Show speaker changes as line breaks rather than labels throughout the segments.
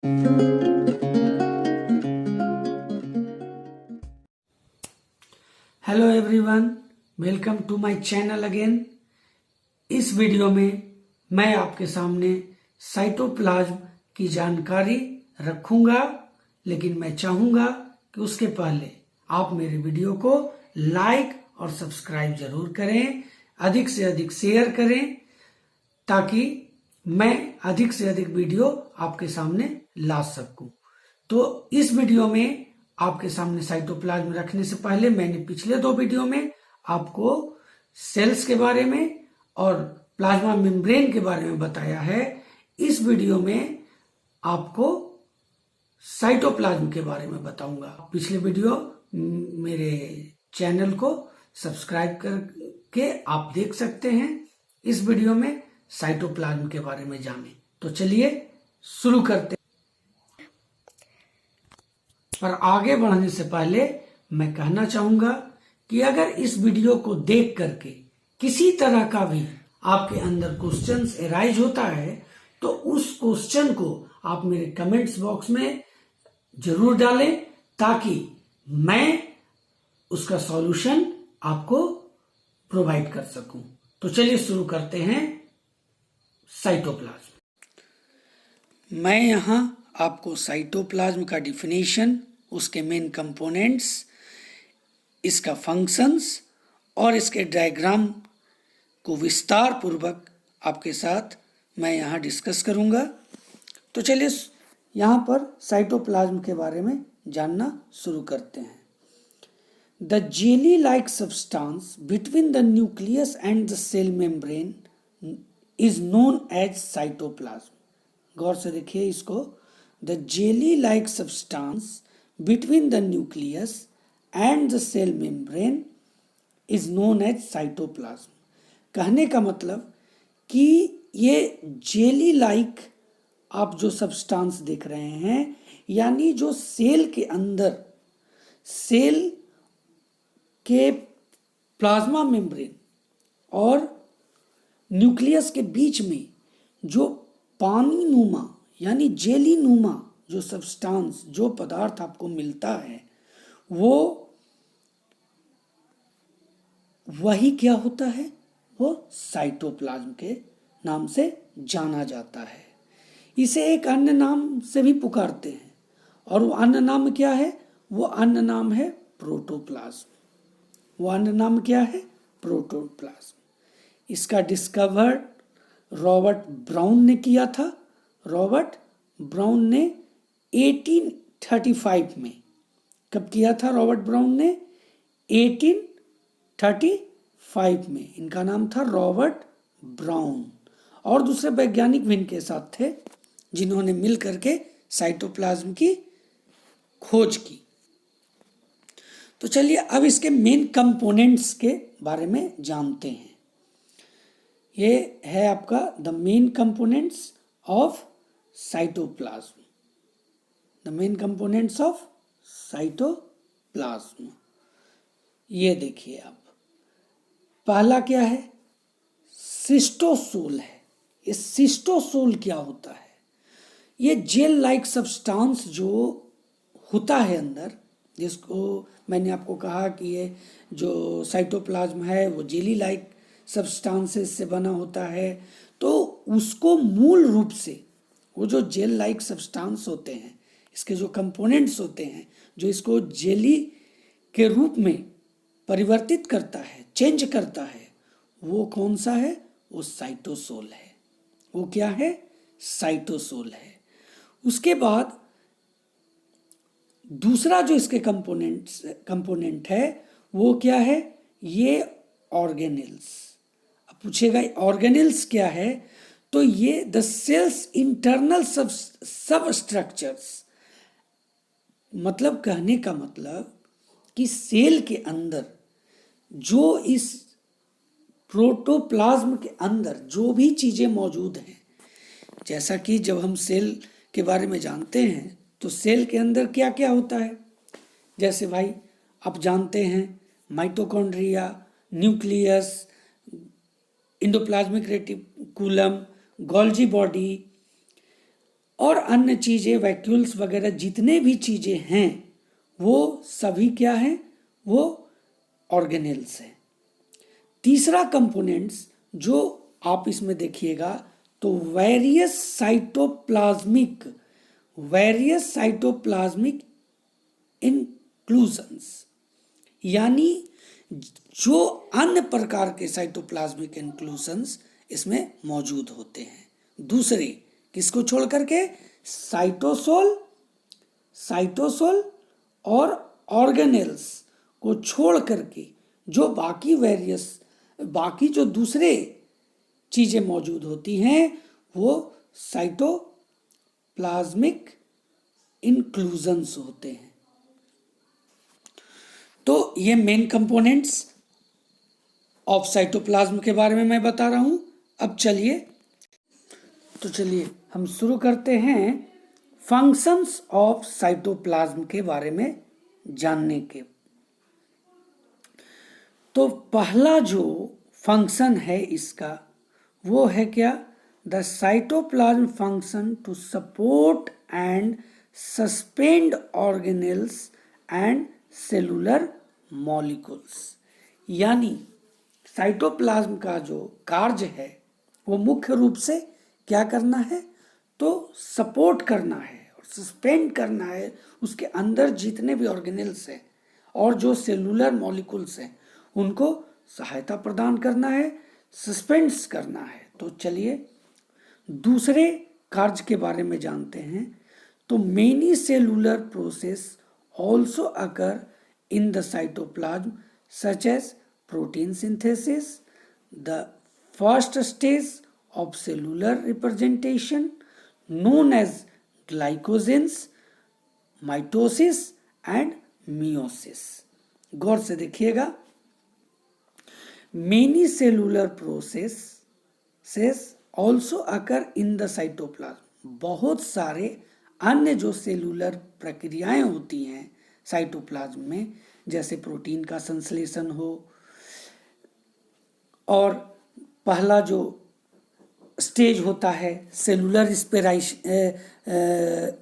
Hello everyone, welcome to my channel again. इस video में मैं आपके सामने साइटोप्लाज्म की जानकारी रखूंगा, लेकिन मैं चाहूंगा कि उसके पहले आप मेरे वीडियो को लाइक और सब्सक्राइब जरूर करें, अधिक से अधिक शेयर करें, ताकि मैं अधिक से अधिक वीडियो आपके सामने ला सकूं। तो इस वीडियो में आपके सामने साइटोप्लाज्म रखने से पहले मैंने पिछले 2 वीडियो में आपको सेल्स के बारे में और प्लाज्मा मेम्ब्रेन के बारे में बताया है। इस वीडियो में आपको साइटोप्लाज्म के बारे में बताऊंगा। पिछले वीडियो मेरे चैनल को सब्सक्राइब करके आप देख सकते हैं। इस वीडियो में साइटोप्लाज्म के बारे में जानें। तो चलिए शुरू करते हैं। पर आगे बढ़ने से पहले मैं कहना चाहूंगा कि अगर इस वीडियो को देख करके किसी तरह का भी आपके अंदर क्वेश्चंस एराइज होता है, तो उस क्वेश्चन को आप मेरे कमेंट्स बॉक्स में जरूर डालें, ताकि मैं उसका सॉल्यूशन आपको प्रोवाइड कर सकूं। तो चलिए शुरू करते हैं। साइटोप्लाज्म। मैं यहां आपको साइटोप्लाज्म का डिफिनेशन, उसके मेन कंपोनेंट्स, इसका फंक्शंस और इसके डायग्राम को विस्तार पूर्वक आपके साथ मैं यहाँ डिस्कस करूँगा। तो चलिए यहाँ पर साइटोप्लाज्म के बारे में जानना शुरू करते हैं। The jelly like substance between the nucleus and the cell membrane is known as cytoplasm. गौर से देखिए इसको। The jelly like substance between the nucleus and the cell membrane is known as cytoplasm। कहने का मतलब कि ये जेली लाइक आप जो सब्सटेंस देख रहे हैं, यानी जो सेल के अंदर, सेल के प्लाज्मा मेम्ब्रेन और न्यूक्लियस के बीच में जो पानी नुमा यानी जेली नुमा जो सब्सटेंस, जो पदार्थ आपको मिलता है, वो वही क्या होता है? वो साइटोप्लाज्म के नाम से जाना जाता है। इसे एक अन्य नाम से भी पुकारते हैं, और वो अन्य नाम क्या है? वो अन्य नाम है प्रोटोप्लाज्म। वो अन्य नाम क्या है? प्रोटोप्लाज्म। इसका डिस्कवर रॉबर्ट ब्राउन ने किया था। रॉबर्ट ब्राउन ने 1835 में। कब किया था रॉबर्ट ब्राउन ने? 1835 में। इनका नाम था रॉबर्ट ब्राउन, और दूसरे वैज्ञानिक भी इनके साथ थे, जिन्होंने मिल करके साइटोप्लाज्म की खोज की। तो चलिए अब इसके मेन कंपोनेंट्स के बारे में जानते हैं। ये है आपका the main components of cytoplasm. The main components of cytoplasm. ये देखिए आप, पहला क्या है? सिस्टोसोल है। ये सिस्टोसोल क्या होता है? ये जेल लाइक सब्सटेंस जो होता है अंदर, जिसको मैंने आपको कहा कि ये जो साइटोप्लाज्म है वो जेली लाइक सब्सटेंसेस से बना होता है। तो उसको मूल रूप से वो जो जेल लाइक सब्सटेंस होते हैं, इसके जो कंपोनेंट्स होते हैं, जो इसको जेली के रूप में परिवर्तित करता है, चेंज करता है, वो कौन सा है? वो साइटोसोल है। वो क्या है? साइटोसोल है। उसके बाद दूसरा जो इसके कंपोनेंट है वो क्या है? ये ऑर्गेनेल्स। अब पूछेगा ऑर्गेनेल्स क्या है? तो ये द सेल्स इंटरनल सब स्ट्रक्चर्स। मतलब कहने का मतलब कि सेल के अंदर जो इस प्रोटोप्लाज्म के अंदर जो भी चीज़ें मौजूद हैं, जैसा कि जब हम सेल के बारे में जानते हैं तो सेल के अंदर क्या क्या होता है, जैसे भाई आप जानते हैं mitochondria, nucleus, endoplasmic reticulum, Golgi body और अन्य चीज़ें वैक्यूल्स वगैरह जितने भी चीज़ें हैं वो सभी क्या हैं, वो ऑर्गेनेल्स हैं। तीसरा कंपोनेंट्स जो आप इसमें देखिएगा तो वेरियस साइटोप्लाज्मिक इंक्लूजन्स, यानी जो अन्य प्रकार के साइटोप्लाज्मिक इंक्लूजन्स इसमें मौजूद होते हैं। दूसरे किसको छोड़ करके, साइटोसोल और ऑर्गेनेल्स को छोड़ करके जो बाकी जो दूसरे चीज़ें मौजूद होती हैं वो साइटोप्लाज्मिक इंक्लूजन्स होते हैं। तो ये मेन कंपोनेंट्स ऑफ साइटोप्लाज्म के बारे में मैं बता रहा हूं। अब चलिए हम शुरू करते हैं फंक्शंस ऑफ साइटोप्लाज्म के बारे में जानने के। तो पहला जो फंक्शन है इसका वो है क्या, the cytoplasm function to support and suspend organelles and cellular molecules, यानी साइटोप्लाज्म का जो कार्य है वो मुख्य रूप से क्या करना है, तो सपोर्ट करना है और सस्पेंड करना है उसके अंदर जितने भी ऑर्गेनेल्स हैं और जो सेलुलर मॉलिक्यूल्स हैं उनको सहायता प्रदान करना है, सस्पेंड्स करना है। तो चलिए दूसरे कार्य के बारे में जानते हैं। तो many cellular process also occur in the cytoplasm such as protein synthesis, the first stage of cellular representation known as glycogens, mitosis and meiosis। गौर से देखिएगा, many cellular processes also occur in the cytoplasm, बहुत सारे अन्य जो cellular प्रक्रियाएं होती हैं साइटोप्लाज्म में, जैसे प्रोटीन का संश्लेषण हो, और पहला जो स्टेज होता है सेलुलर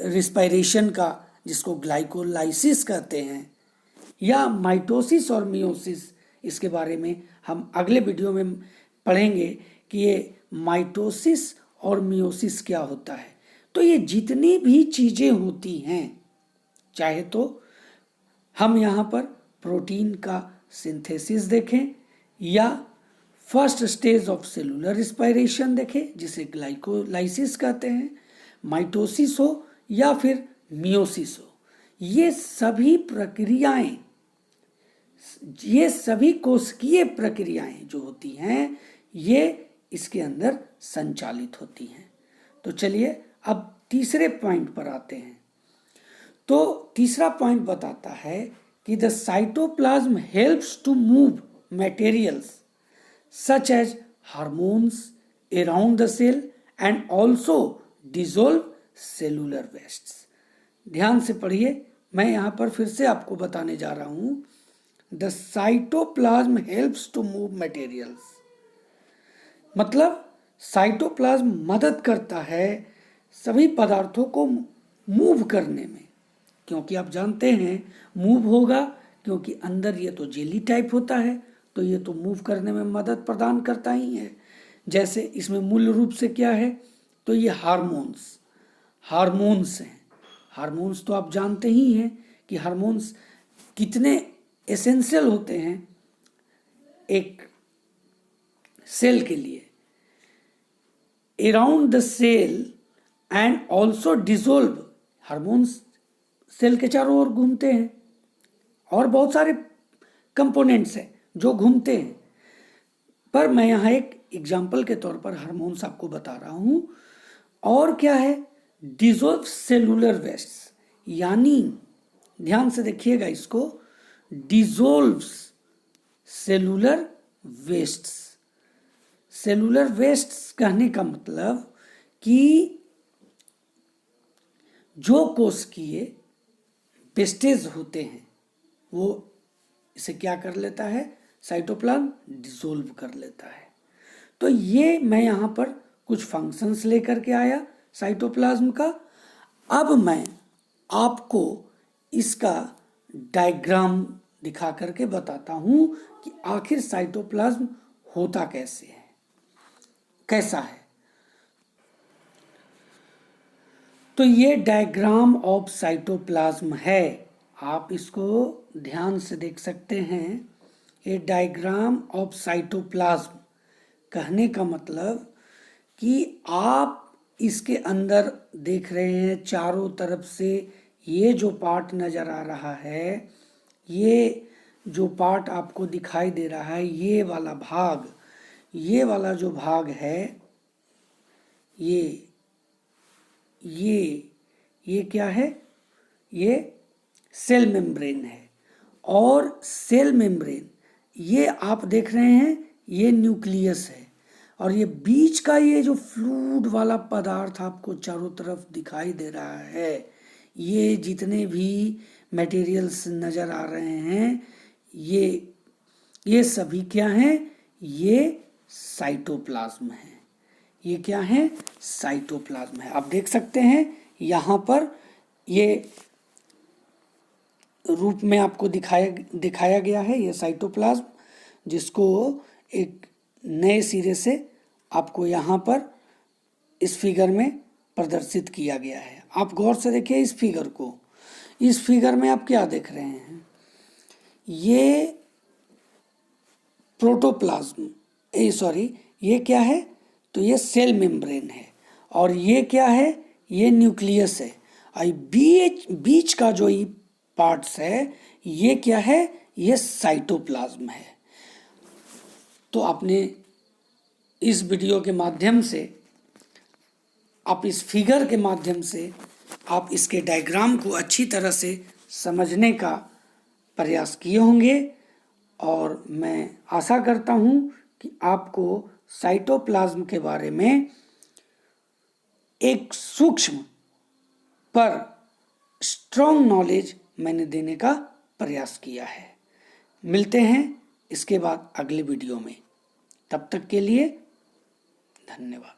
रिस्पायरेशन का जिसको ग्लाइकोलाइसिस कहते हैं, या माइटोसिस और मियोसिस, इसके बारे में हम अगले वीडियो में पढ़ेंगे कि ये माइटोसिस और मियोसिस क्या होता है। तो ये जितनी भी चीज़ें होती हैं, चाहे तो हम यहाँ पर प्रोटीन का सिंथेसिस देखें या first stage of cellular respiration देखें जिसे ग्लाइकोलाइसिस कहते हैं, माइटोसिस हो या फिर मियोसिस हो, ये सभी कोशिकीय प्रक्रियाएं जो होती हैं ये इसके अंदर संचालित होती हैं। तो चलिए अब तीसरे पॉइंट पर आते हैं। तो तीसरा पॉइंट बताता है कि the cytoplasm helps to move materials such as hormones around the cell and also dissolve cellular wastes। ध्यान से पढ़िए, मैं यहाँ पर फिर से आपको बताने जा रहा हूँ। The cytoplasm helps to move materials, मतलब साइटोप्लाज्म मदद करता है सभी पदार्थों को मूव करने में, क्योंकि आप जानते हैं मूव होगा क्योंकि अंदर ये तो जेली टाइप होता है, तो ये तो मूव करने में मदद प्रदान करता ही है। जैसे इसमें मूल रूप से क्या है, तो ये हार्मोन्स हैं। हार्मोन्स तो आप जानते ही हैं कि हार्मोन्स कितने एसेंशियल होते हैं एक सेल के लिए। Around the cell and also dissolve, hormones cell के चारों ओर घूमते हैं और बहुत सारे कंपोनेंट्स हैं जो घूमते हैं, पर मैं यहाँ एक एग्जाम्पल के तौर पर हार्मोन्स आपको बता रहा हूँ। और क्या है, डिसॉल्व सेलुलर वेस्ट, यानी ध्यान से देखिएगा इसको, dissolves cellular wastes. Cellular wastes कहने का मतलब कि जो कोशिकीय वेस्टेज होते हैं वो इसे क्या कर लेता है, साइटोप्लाज्म डिसॉल्व कर लेता है। तो ये मैं यहाँ पर कुछ फंक्शंस लेकर के आया साइटोप्लाज्म का, अब मैं आपको इसका डायग्राम दिखा करके बताता हूं कि आखिर साइटोप्लाज्म होता कैसे है, कैसा है। तो ये डायग्राम ऑफ साइटोप्लाज्म है, आप इसको ध्यान से देख सकते हैं। ये डायग्राम ऑफ साइटोप्लाज्म कहने का मतलब कि आप इसके अंदर देख रहे हैं चारों तरफ से ये जो पार्ट नज़र आ रहा है, ये जो पार्ट आपको दिखाई दे रहा है, ये वाला भाग, ये वाला जो भाग है, ये क्या है? ये सेल मेम्ब्रेन है। और सेल मेम्ब्रेन ये आप देख रहे हैं, ये न्यूक्लियस है। और ये बीच का ये जो फ्लूइड वाला पदार्थ आपको चारों तरफ दिखाई दे रहा है, ये जितने भी मटेरियल्स नज़र आ रहे हैं, ये सभी क्या हैं? ये साइटोप्लाज्म है। ये क्या है? साइटोप्लाज्म है। आप देख सकते हैं यहाँ पर ये रूप में आपको दिखाया गया है, ये साइटोप्लाज्म, जिसको एक नए सिरे से आपको यहाँ पर इस फिगर में प्रदर्शित किया गया है। आप गौर से देखिए इस फिगर को। इस फिगर में आप क्या देख रहे हैं? ये प्रोटोप्लाज्म, ये क्या है? तो ये सेल मेम्ब्रेन है। और ये क्या है? ये न्यूक्लियस है। और बीच का जो ये पार्ट्स है, ये क्या है? ये साइटोप्लाज्म है। तो आपने इस वीडियो के माध्यम से, आप इस फिगर के माध्यम से आप इसके डायग्राम को अच्छी तरह से समझने का प्रयास किए होंगे। और मैं आशा करता हूँ कि आपको साइटोप्लाज्म के बारे में एक सूक्ष्म पर स्ट्रॉन्ग नॉलेज मैंने देने का प्रयास किया है। मिलते हैं इसके बाद अगले वीडियो में। तब तक के लिए धन्यवाद।